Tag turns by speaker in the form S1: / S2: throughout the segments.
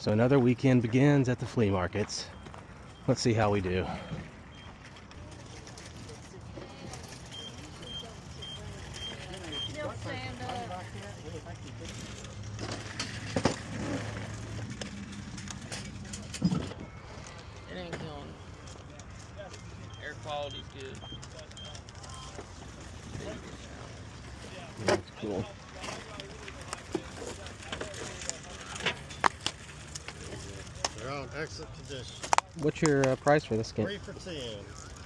S1: So another weekend begins at the flea markets. Let's see how we do.
S2: It ain't killing. Air quality's good.
S1: That's cool.
S3: They're on excellent condition.
S1: What's your price for this skin?
S3: 3 for 10.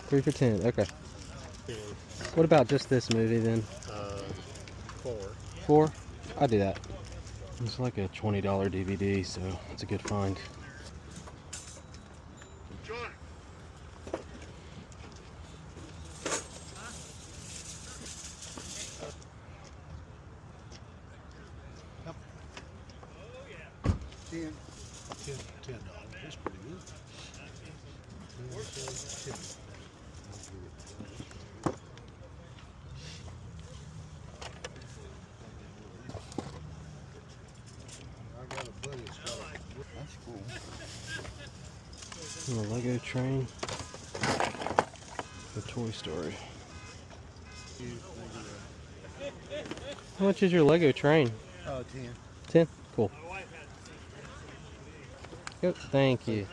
S1: 3 for 10. Okay.
S3: 10.
S1: What about just this movie then?
S3: 4.
S1: 4? I'll do that. It's like a $20 DVD, so it's a good find.
S3: $10. That's pretty good. I got a buddy that's got a... That's cool.
S1: And a Lego train. The Toy Story. How much is your Lego train?
S3: 10.
S1: 10? Cool. Yep, thank you.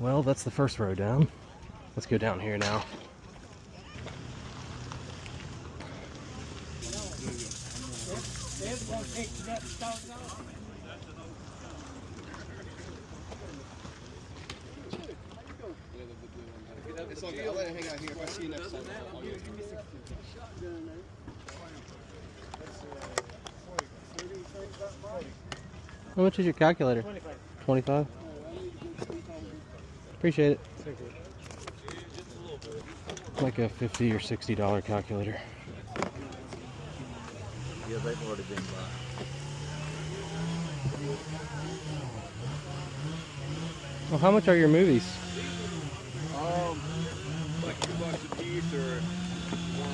S1: Well, that's the first row down. Let's go down here now.
S4: It's all good. I'll let it hang out here. If I see you next time, I'll get it.
S1: How much is your calculator? 25. Appreciate it. Like a $50 or $60 calculator.
S4: Yeah, they've already been by.
S1: Well, how much are your movies?
S4: Like $2 a piece or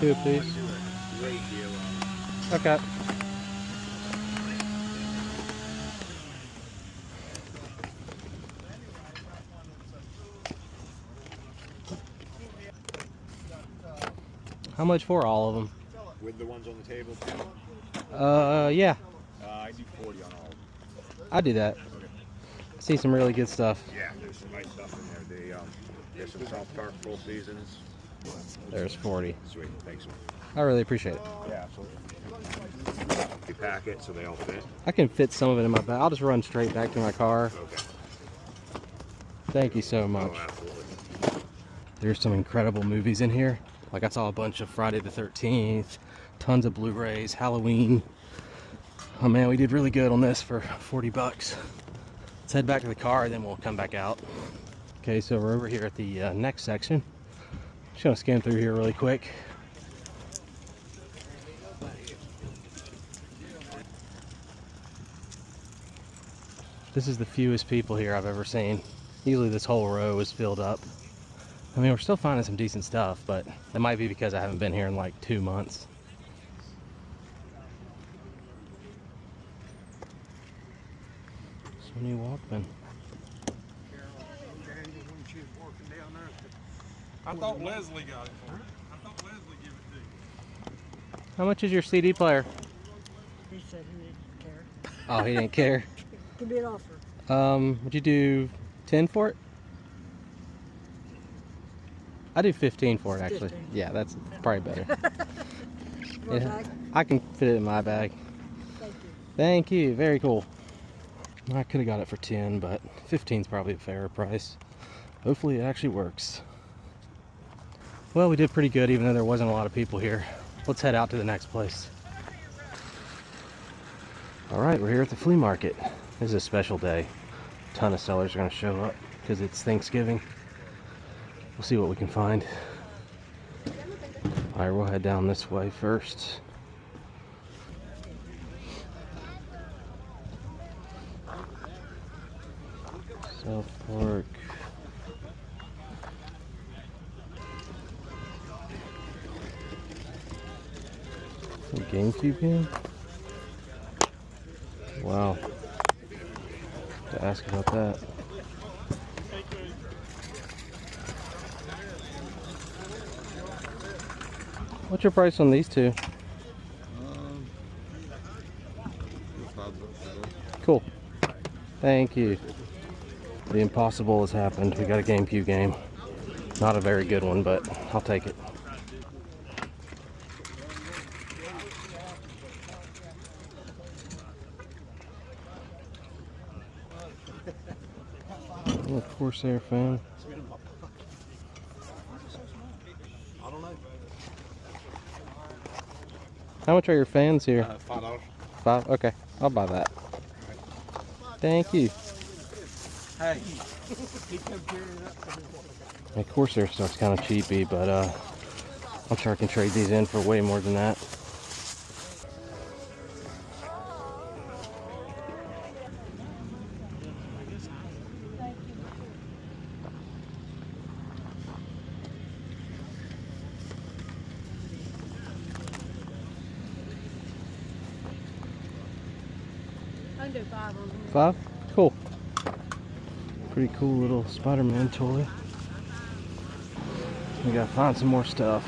S1: 2 a piece.
S4: Great deal.
S1: Okay. How much for all of them?
S4: With the ones on the table?
S1: Yeah.
S4: I do 40 on all of them.
S1: I do that. I see some really good stuff.
S4: Yeah, there's some nice stuff in there. There's some soft tart full seasons.
S1: There's 40.
S4: Sweet, thanks.
S1: I really appreciate it.
S4: Yeah, absolutely. You pack it so they all fit.
S1: I can fit some of it in my bag. I'll just run straight back to my car.
S4: Okay.
S1: Thank you so much.
S4: Oh, absolutely.
S1: There's some incredible movies in here. Like I saw a bunch of Friday the 13th, tons of Blu-rays, Halloween. Oh man, we did really good on this for 40 bucks. Let's head back to the car, then we'll come back out. Okay, so we're over here at the next section. Just gonna scan through here really quick. This is the fewest people here I've ever seen. Usually this whole row is filled up. I mean, we're still finding some decent stuff, but that might be because I haven't been here in like 2 months. Sony Walkman.
S5: I thought Leslie got it for me. I thought Leslie gave it to you.
S1: How much is your CD player?
S6: He said he didn't care.
S1: Oh, he didn't care.
S6: Give me an offer.
S1: Would you do 10 for it? I do 15 for it, actually.
S6: 15.
S1: Yeah, that's probably better.
S6: Your
S1: Yeah,
S6: bag?
S1: I can fit it in my bag.
S6: Thank you.
S1: Thank you. Very cool. I could have got it for 10, but 15 is probably a fairer price. Hopefully it actually works. Well, we did pretty good, even though there wasn't a lot of people here. Let's head out to the next place. All right, we're here at the flea market. This is a special day. A ton of sellers are going to show up because it's Thanksgiving. We'll see what we can find. All right, we'll head down this way first. South Park. A GameCube game? Wow. To ask about that. What's your price on these two? Cool. Thank you. The impossible has happened. We got a GameCube game. Not a very good one, but I'll take it. Oh, Corsair fan. How much are your fans here?
S4: $5.
S1: $5? Okay, I'll buy that. Thank you.
S3: Hey.
S1: My Corsair stuff's kind of cheapy, but I'm sure I can trade these in for way more than that.
S6: I can do 5 on them.
S1: 5? Cool. Pretty cool little Spider-Man toy. We gotta find some more stuff.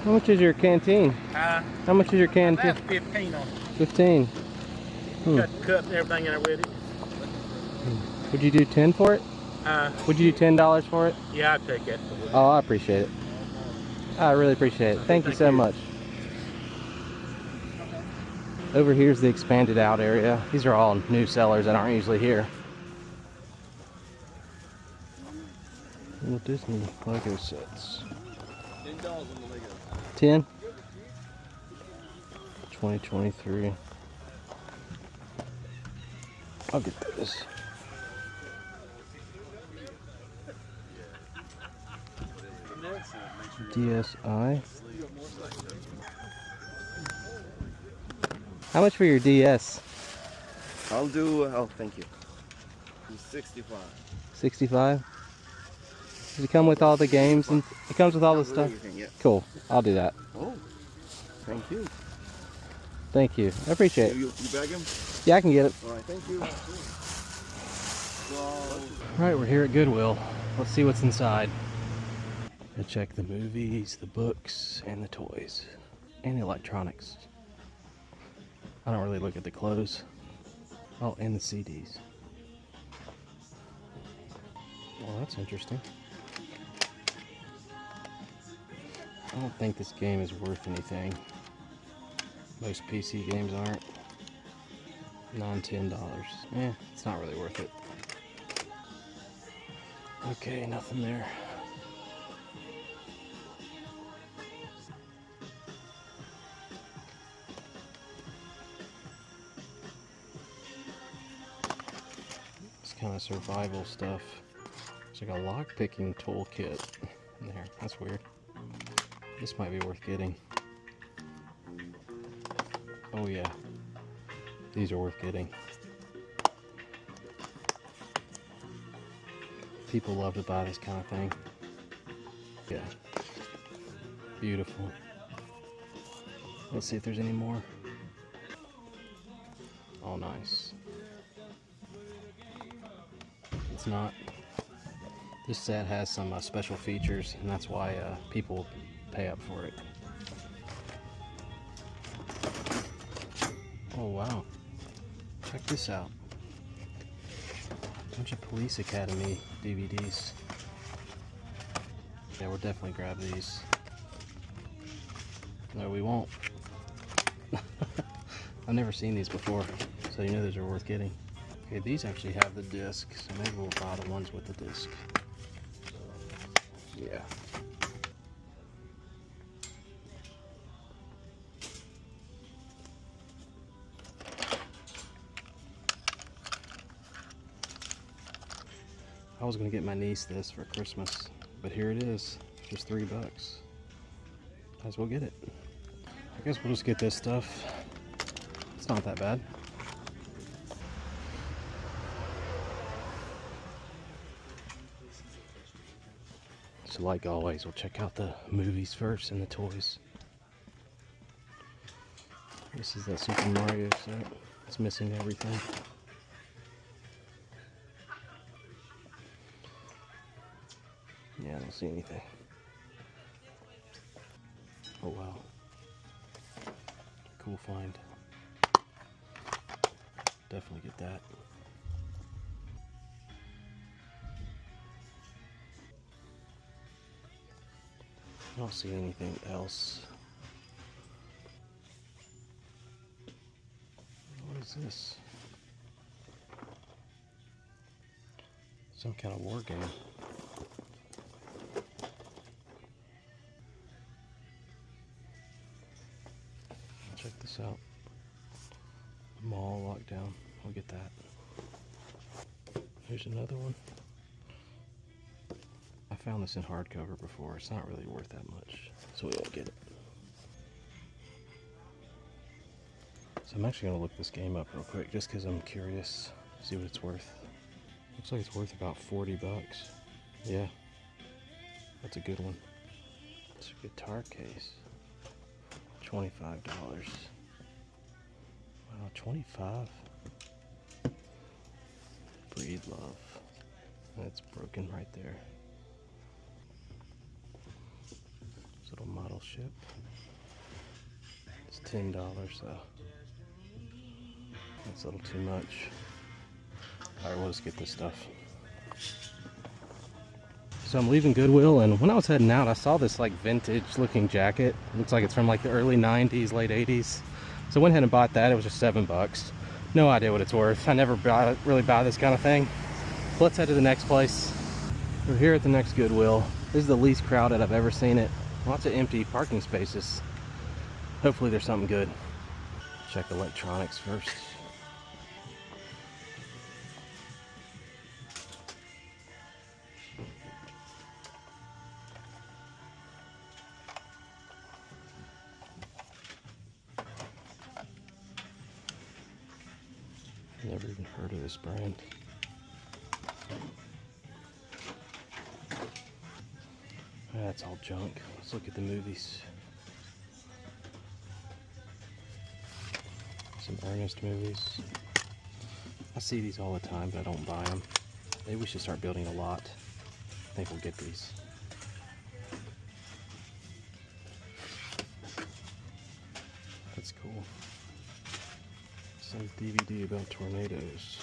S1: How much is your canteen? How much is your canteen?
S3: 15 on it.
S1: 15.
S3: Got the cup and everything in there with it.
S1: Would you do 10 for it? Would you do $10 for it?
S3: Yeah, I'd take that.
S1: Oh, I appreciate it. I really appreciate it. Thank you so much. Over here's the expanded out area. These are all new sellers that aren't usually here. Little Disney Lego sets. $10? 2023. I'll get this. DSi. How much for your DS?
S7: I'll do, oh, thank you. 65.
S1: 65? Does it come with all the games and it comes with all the stuff?
S7: Everything, yeah.
S1: Cool. I'll do that.
S7: Oh, thank you.
S1: Thank you. I appreciate it.
S7: You bag him?
S1: Yeah, I can get it.
S7: All right, thank you.
S1: Alright, we're here at Goodwill. Let's see what's inside. I check the movies, the books, and the toys. And the electronics. I don't really look at the clothes. Oh, and the CDs. Well, that's interesting. I don't think this game is worth anything. Most PC games aren't. $10. It's not really worth it. Okay, nothing there. It's kind of survival stuff. It's like a lock-picking toolkit in there. That's weird. This might be worth getting. Oh yeah. These are worth getting. People love to buy this kind of thing. Yeah. Beautiful. Let's see if there's any more. Oh, nice. It's not. This set has some special features, and that's why people pay up for it. Oh, wow. Check this out. Bunch of Police Academy DVDs. Yeah, we'll definitely grab these. No, we won't. I've never seen these before, so you know these are worth getting. Okay, these actually have the disc, so maybe we'll buy the ones with the disc. Yeah. I was gonna get my niece this for Christmas, but here it is, just $3. Might as well get it. I guess we'll just get this stuff. It's not that bad. So like always, we'll check out the movies first and the toys. This is that Super Mario set. It's missing everything. Yeah, I don't see anything. Oh wow. Cool find. Definitely get that. I don't see anything else. What is this? Some kind of war game. Check this out. Mall lockdown. I'll get that. Here's another one. I found this in hardcover before. It's not really worth that much, so we won't get it. So I'm actually gonna look this game up real quick just because I'm curious, see what it's worth. Looks like it's worth about 40 bucks. Yeah, that's a good one. It's a guitar case. $25. Wow, 25. Breed Love. That's broken right there. This little model ship. It's $10 though. That's a little too much. Alright, we'll just get this stuff. So I'm leaving Goodwill, and when I was heading out, I saw this like vintage looking jacket. Looks like it's from like the early 90s, late 80s. So I went ahead and bought that. It was just $7. No idea what it's worth. I never really buy this kind of thing. Let's head to the next place. We're here at the next Goodwill. This is the least crowded I've ever seen it. Lots of empty parking spaces. Hopefully there's something good. Check electronics first. Never even heard of this brand. That's all junk. Let's look at the movies. Some Ernest movies. I see these all the time, but I don't buy them. Maybe we should start building a lot. I think we'll get these. That's cool. Some DVD about tornadoes.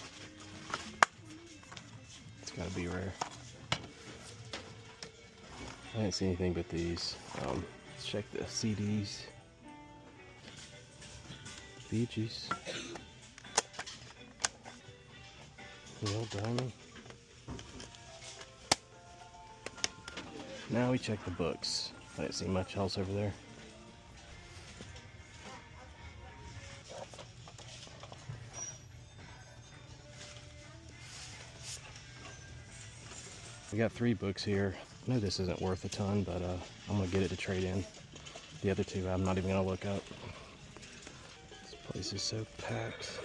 S1: It's gotta be rare. I didn't see anything but these. Let's check the CDs. Bee Gees. Neil Diamond. Now we check the books. I didn't see much else over there. We got 3 books here. I know this isn't worth a ton, but I'm gonna get it to trade in. The other 2 I'm not even gonna look up. This place is so packed.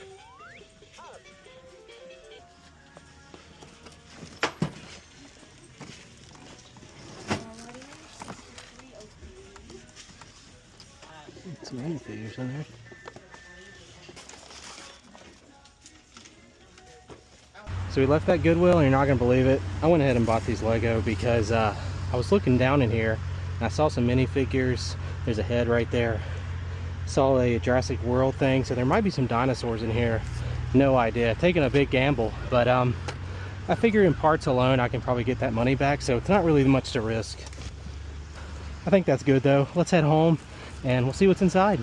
S1: Some minifigures in there. So we left that Goodwill, and you're not gonna believe it. I went ahead and bought these Lego because I was looking down in here and I saw some minifigures. There's a head right there. Saw a Jurassic World thing, so there might be some dinosaurs in here. No idea. Taking a big gamble, but I figure in parts alone I can probably get that money back, so it's not really much to risk. I think that's good though. Let's head home and we'll see what's inside.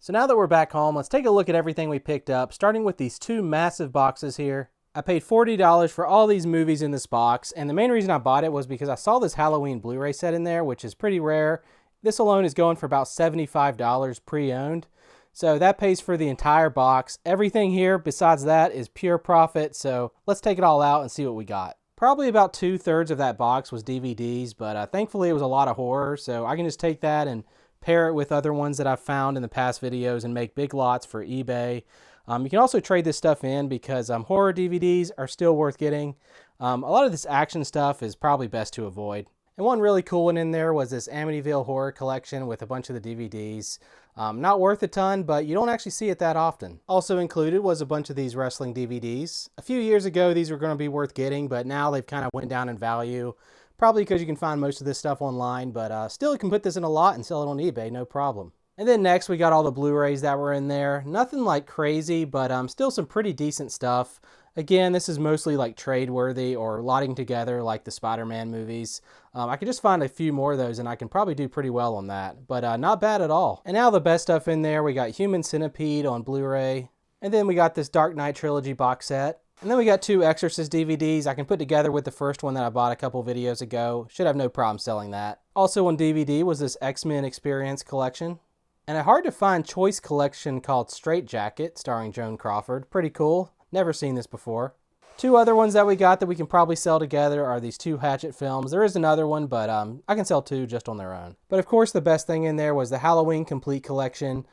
S1: So now that we're back home, let's take a look at everything we picked up, starting with these 2 massive boxes here. I paid $40 for all these movies in this box, and the main reason I bought it was because I saw this Halloween Blu-ray set in there, which is pretty rare. This alone is going for about $75 pre-owned, so that pays for the entire box. Everything here besides that is pure profit, so let's take it all out and see what we got. Probably about 2/3 of that box was DVDs, but thankfully it was a lot of horror, so I can just take that and pair it with other ones that I've found in the past videos and make big lots for eBay. You can also trade this stuff in because horror DVDs are still worth getting. A lot of this action stuff is probably best to avoid. And one really cool one in there was this Amityville Horror Collection with a bunch of the DVDs. Not worth a ton, but you don't actually see it that often. Also included was a bunch of these wrestling DVDs. A few years ago, these were going to be worth getting, but now they've kind of went down in value. Probably because you can find most of this stuff online, but still you can put this in a lot and sell it on eBay, no problem. And then next we got all the Blu-rays that were in there. Nothing like crazy, but still some pretty decent stuff. Again, this is mostly like trade-worthy or lotting together like the Spider-Man movies. I could just find a few more of those and I can probably do pretty well on that, but not bad at all. And now the best stuff in there, we got Human Centipede on Blu-ray, and then we got this Dark Knight Trilogy box set. And then we got 2 Exorcist DVDs I can put together with the first one that I bought a couple videos ago. Should have no problem selling that. Also on DVD was this X-Men Experience collection. And a hard to find choice collection called Straight Jacket, starring Joan Crawford. Pretty cool. Never seen this before. 2 other ones that we got that we can probably sell together are these 2 Hatchet films. There is another one, but I can sell 2 just on their own. But of course the best thing in there was the Halloween Complete Collection.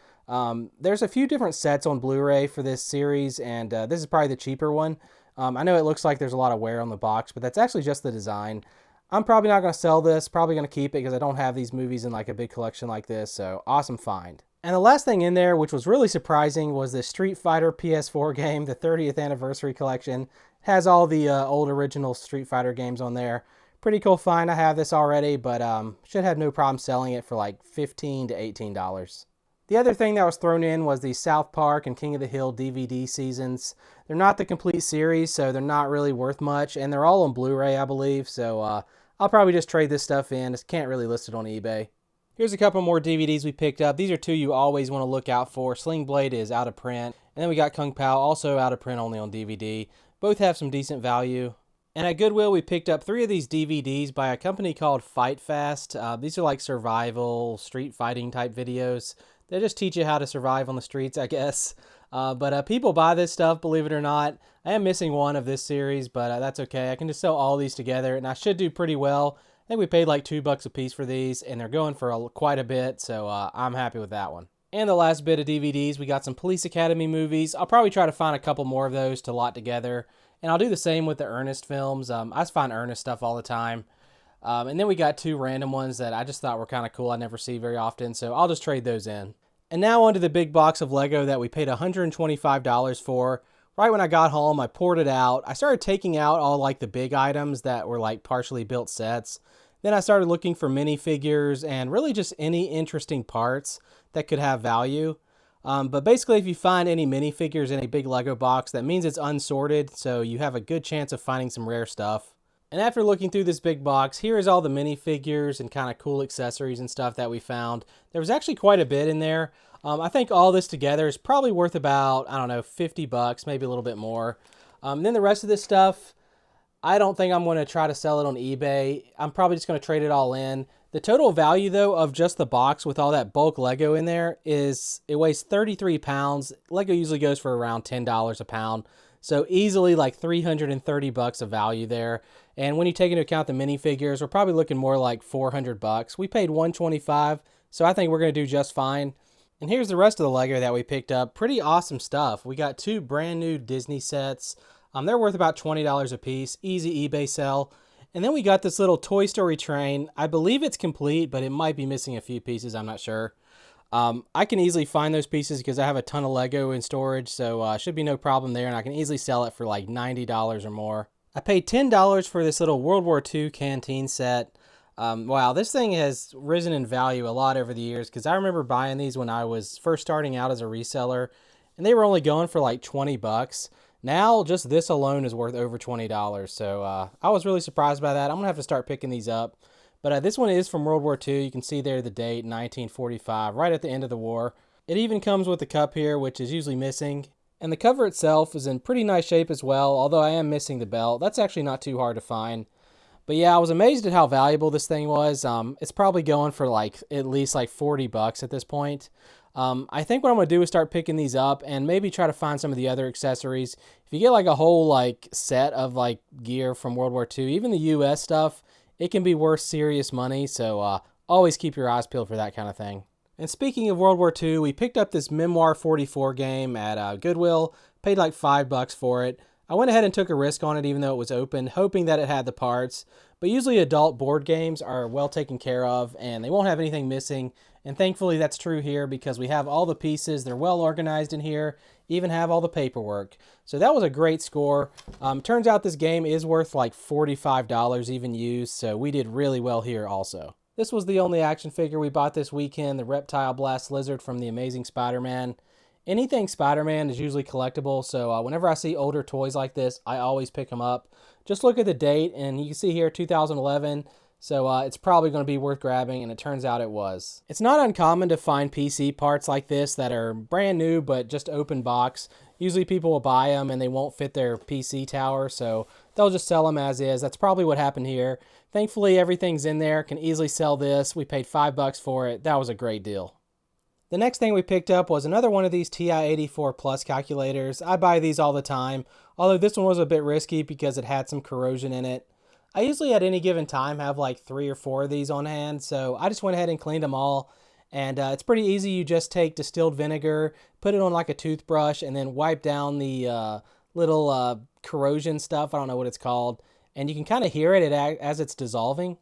S1: There's a few different sets on Blu-ray for this series, and this is probably the cheaper one. I know it looks like there's a lot of wear on the box, but that's actually just the design. I'm probably not going to sell this, probably going to keep it because I don't have these movies in like a big collection like this, so awesome find. And the last thing in there, which was really surprising, was the Street Fighter PS4 game, the 30th Anniversary Collection. It has all the old original Street Fighter games on there. Pretty cool find. I have this already, but should have no problem selling it for like $15 to $18. The other thing that was thrown in was the South Park and King of the Hill DVD seasons. They're not the complete series, so they're not really worth much, and they're all on Blu-ray, I believe, so I'll probably just trade this stuff in. Just can't really list it on eBay. Here's a couple more DVDs we picked up. These are 2 you always want to look out for. Sling Blade is out of print, and then we got Kung Pao, also out of print, only on DVD. Both have some decent value. And at Goodwill, we picked up 3 of these DVDs by a company called Fight Fast. These are like survival, street fighting type videos. They just teach you how to survive on the streets, I guess. But people buy this stuff, believe it or not. I am missing one of this series, but that's okay. I can just sell all these together, and I should do pretty well. I think we paid like $2 a piece for these, and they're going for quite a bit, so I'm happy with that one. And the last bit of DVDs, we got some Police Academy movies. I'll probably try to find a couple more of those to lot together, and I'll do the same with the Ernest films. I just find Ernest stuff all the time. And then we got 2 random ones that I just thought were kind of cool. I never see very often, so I'll just trade those in. And now onto the big box of Lego that we paid $125 for. Right when I got home, I poured it out. I started taking out all like the big items that were like partially built sets. Then I started looking for minifigures and really just any interesting parts that could have value. But basically, if you find any minifigures in a big Lego box, that means it's unsorted, so you have a good chance of finding some rare stuff. And after looking through this big box, here is all the minifigures and kind of cool accessories and stuff that we found. There was actually quite a bit in there. I think all this together is probably worth about, I don't know, $50, maybe a little bit more. Then the rest of this stuff, I don't think I'm going to try to sell it on eBay. I'm probably just going to trade it all in. The total value, though, of just the box with all that bulk Lego in there is, it weighs 33 pounds. Lego usually goes for around $10 a pound. So easily like $330 of value there. And when you take into account the minifigures, we're probably looking more like $400. We paid $125, so I think we're going to do just fine. And here's the rest of the Lego that we picked up. Pretty awesome stuff. We got 2 brand new Disney sets. They're worth about $20 a piece. Easy eBay sell. And then we got this little Toy Story train. I believe it's complete, but it might be missing a few pieces. I'm not sure. I can easily find those pieces because I have a ton of Lego in storage, so should be no problem there, and I can easily sell it for like $90 or more. I paid $10 for this little World War II canteen set. Wow, this thing has risen in value a lot over the years because I remember buying these when I was first starting out as a reseller, and they were only going for like $20. Now, just this alone is worth over $20, so I was really surprised by that. I'm going to have to start picking these up. But this one is from World War II. You can see there the date, 1945, right at the end of the war. It even comes with the cup here, which is usually missing. And the cover itself is in pretty nice shape as well, although I am missing the belt. That's actually not too hard to find. But yeah, I was amazed at how valuable this thing was. It's probably going for like at least like $40 at this point. I think what I'm going to do is start picking these up and maybe try to find some of the other accessories. If you get like a whole like set of like gear from World War II, even the US stuff, it can be worth serious money, so always keep your eyes peeled for that kind of thing. And speaking of World War II, we picked up this Memoir 44 game at Goodwill, paid like $5 for it.
S8: I went ahead and took a risk on it even though it was open, hoping that it had the parts. But usually adult board games are well taken care of and they won't have anything missing. And thankfully that's true here because we have all the pieces. They're well organized in here, even have all the paperwork. So that was a great score. Turns out this game is worth like $45 even used, so we did really well here also. This was the only action figure we bought this weekend, the Reptile Blast Lizard from The Amazing Spider-Man. Anything Spider-Man is usually collectible, so whenever I see older toys like this, I always pick them up. Just look at the date, and you can see here 2011, so it's probably going to be worth grabbing, and it turns out it was. It's not uncommon to find PC parts like this that are brand new, but just open box. Usually people will buy them, and they won't fit their PC tower, so they'll just sell them as is. That's probably what happened here. Thankfully, everything's in there, can easily sell this. We paid $5 for it. That was a great deal. The next thing we picked up was another one of these TI-84 Plus calculators. I buy these all the time, although this one was a bit risky because it had some corrosion in it. I usually at any given time have like 3 or 4 of these on hand, so I just went ahead and cleaned them all. And it's pretty easy. You just take distilled vinegar, put it on like a toothbrush, and then wipe down the little corrosion stuff. I don't know what it's called. And you can kind of hear it as it's dissolving.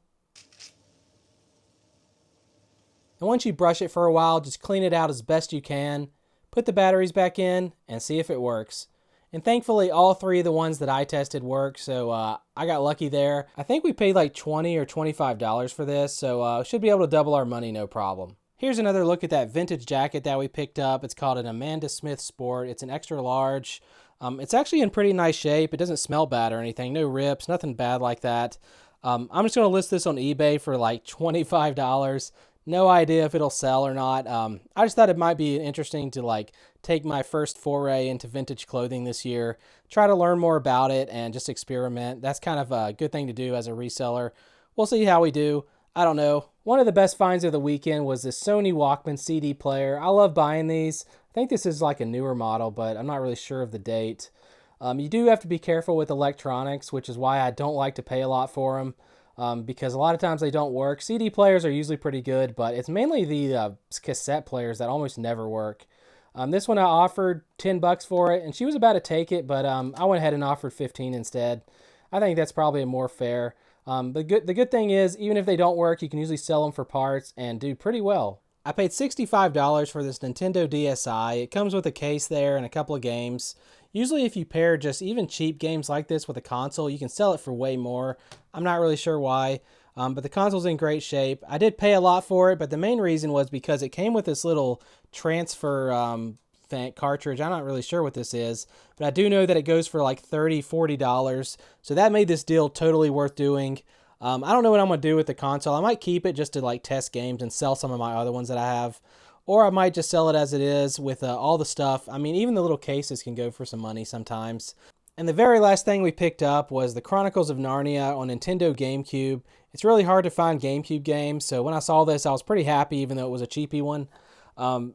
S8: And once you brush it for a while, just clean it out as best you can. Put the batteries back in and see if it works. And thankfully, all 3 of the ones that I tested work, so I got lucky there. I think we paid like $20 or $25 for this, so should be able to double our money no problem. Here's another look at that vintage jacket that we picked up. It's called an Amanda Smith Sport. It's an extra large. It's actually in pretty nice shape. It doesn't smell bad or anything. No rips, nothing bad like that. I'm just going to list this on eBay for like $25. No idea if it'll sell or not. I just thought it might be interesting to like take my first foray into vintage clothing this year, try to learn more about it and just experiment. That's kind of a good thing to do as a reseller. We'll see how we do. I don't know. One of the best finds of the weekend was this Sony Walkman CD player. I love buying these. I think this is like a newer model, but I'm not really sure of the date. You do have to be careful with electronics, which is why I don't like to pay a lot for them. Because a lot of times they don't work. CD players are usually pretty good, but it's mainly the cassette players that almost never work. This one I offered $10 for it, and she was about to take it, but I went ahead and offered $15 instead. I think that's probably more fair. The good thing is, even if they don't work, you can usually sell them for parts and do pretty well. I paid $65 for this Nintendo DSi. It comes with a case there and a couple of games. Usually if you pair just even cheap games like this with a console, you can sell it for way more. I'm not really sure why, but the console's in great shape. I did pay a lot for it, but the main reason was because it came with this little transfer cartridge. I'm not really sure what this is, but I do know that it goes for like $30, $40. So that made this deal totally worth doing. I don't know what I'm going to do with the console. I might keep it just to like test games and sell some of my other ones that I have. Or I might just sell it as it is with all the stuff. I mean, even the little cases can go for some money sometimes. And the very last thing we picked up was the Chronicles of Narnia on Nintendo GameCube. It's really hard to find GameCube games, so when I saw this, I was pretty happy even though it was a cheapy one.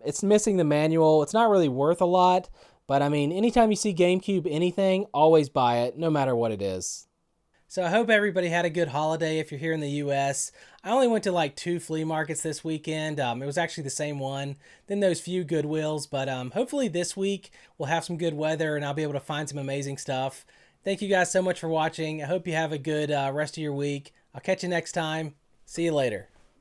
S8: It's missing the manual. It's not really worth a lot, but I mean, anytime you see GameCube anything, always buy it, no matter what it is. So I hope everybody had a good holiday if you're here in the U.S. I only went to like 2 flea markets this weekend. It was actually the same one. Then those few Goodwills, but hopefully this week we'll have some good weather and I'll be able to find some amazing stuff. Thank you guys so much for watching. I hope you have a good rest of your week. I'll catch you next time. See you later.